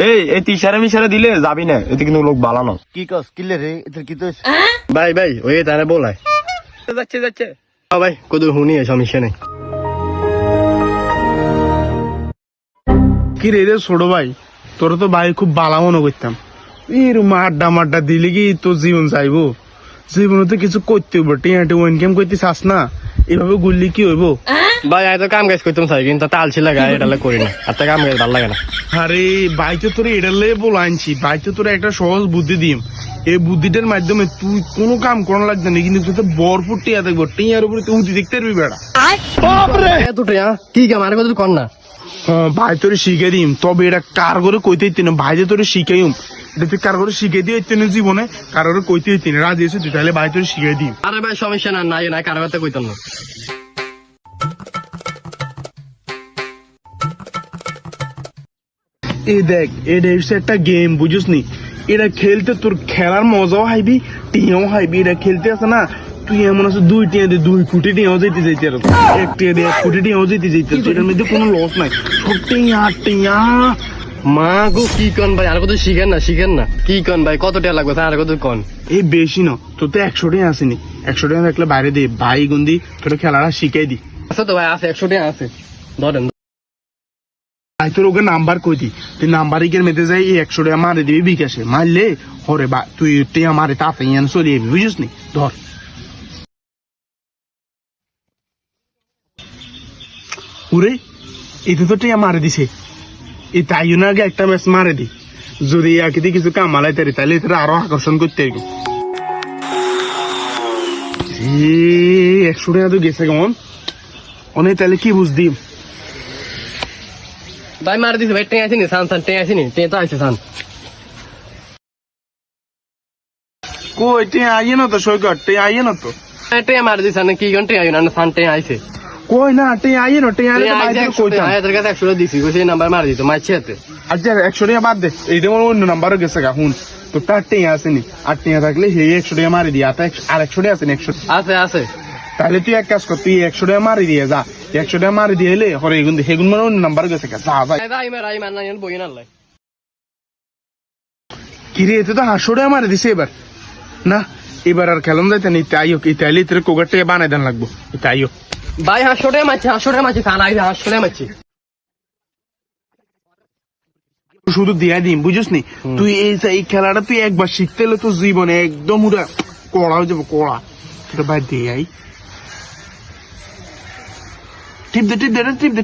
এই তিসারে মিশারে দিলে যাবি না, এতে কিন্তু লোক বালানো। কি কস কিলে রে এদের কি তো ভাই ওই তারা বলায় যাচ্ছে ভাই কদু হুনি সমস্যা নেই। কি রে রে ছোট ভাই, তোরা তো ভাই খুব বালা মনে করতাম। এরকম আড্ডা দিলে কি তোর জীবন চাইবো? জীবনে তো কিছু করতে হইব, টিয়াটে ইনকাম করতে চাস না, এভাবে গুললি কি হইব? ভাই আমি তো কাম কাজ করতাম চাই, কিন্তু তালছি লাগা এটা করি না, আর কাম কাজ ভালো লাগে না। আরে বাইতে তোর এটার লেগে বলে আনছি, বাইতে তোর একটা সহজ বুদ্ধি দিম। এই বুদ্ধিটার মাধ্যমে তুই কোনো কাম করা লাগবে না, কিন্তু তুই তো ভরপুর টিয়া দেখবো, টিয়ার উপরে তুই উঠি দেখতে পারবি বেড়া। এত টিয়া কি কাম আর কত কর না। হ্যাঁ ভাই তোরে শিখে দিম, তবে এটা কার করে কইতে হইতে না, ভাই যে তোরে শিখাইম, এটা তুই কার করে শিখে দিয়ে হইতে না জীবনে, কার করে কইতে হইতে না। রাজি আছে তুই, তাহলে ভাই তোরে শিখে দিম। আরে ভাই সমস্যা নাই কারো কথা কইতাম না। এই দেখ, এটা হচ্ছে একটা গেম, বুঝিস নি? এটা খেলতে তোর খেলার মজাও হাইবি, টিয়াও হাইবি। এটা খেলতে আছে না, তুই এমন আছে 2 টিয়া দিয়ে 2 কোটি টিয়াও যেতে আর 1 টিয়া দিয়ে 1 কোটি টিয়াও যেতে এটার মধ্যে কোনো লস নাই। সব টিয়া মা গো কি কন ভাই, আর কত শিখেন না কি কন ভাই, কত টাকা লাগবে আর কত কন। এই বেশি না, তোর তো 100 টিয়া আসেনি, 100 টিয়া থাকলে বাইরে দে, ভাই গুন্দি তোর খেলাটা শিখাই দি। আচ্ছা তো ভাই আছে 100 টাকা আছে, ধরেন। ভাই তোর ওকে নাম্বার কই দি, তুই নাম্বার ইকের মেতে যাই, এই 100 টাকা মারে দিবি বিকাশে, মারলে হরে বা তুই টিয়া মারে তাড়াতাড়ি চলে যাবি, বুঝিস নি? ধর ওরে, এটা তো টিয়া মারে দিছে, এই তাইও না আগে একটা ম্যাচ মারে দি, যদি আগে কিছু কামালাই তারি, তাহলে এটা আরো আকর্ষণ করতে হবে। 100 টাকা তো গেছে কেমন অনেক, তাহলে কি বুঝদি? ভাই মার দিছে ভাই, টেঁ আসেনি সান টেঁ আসেনি, টেঁ তো আছে সান। কই টিয়া আইয়ে না তো সৈকত, টিয়া আইয়ে না তো। টেঁ মার দিছে না কি কোন টেঁ আইনা না সান টেঁ আইছে। কই না টিয়া আইয়ে না, টিয়া আইলে তো বাইরে কইতাম। আয়াতের কাছে 100 টাকা দিছি, কইছে নাম্বার মার দিত মারছে হাতে। আচ্ছা 100 টাকা বাদ দে, এইটা আমার অন্য নাম্বারও গেছে গা, হুন তো তার টিয়া আসেনি, আর টিয়া থাকলে হে 100 টাকা মারি দিয়া, আর 100 টাকা আসেনি 100। আছে তাহলে তুই এক কাজ কর, তুই 100 টাকা মারি দিয়ে যা, 100 টাকা মারি দিয়ে এলে হরে হেগুন মানে অন্য নাম্বার গেছে গা, যা ভাই। আই মার না বই না লাই। কিরে এতে তো 100 টাকা মারি দিছে এবার, না এবার আর খেলন যাইতে নেই, তাইও কি তাইলে তোর কোগার টাকা বানাই দেন লাগবো, তাইও। ভাই 100 টাকা মারছে সান আইছে 100 টাকা মারছে। শুধু দিয়া দিম, বুঝিস নি? তুই এই খেলাটা তুই একবার শিখতে হলে তোর জীবনে একদম উড়া কড়া হয়ে যাবো, কড়া। সেটা ভাই দিয়ে টিপ দে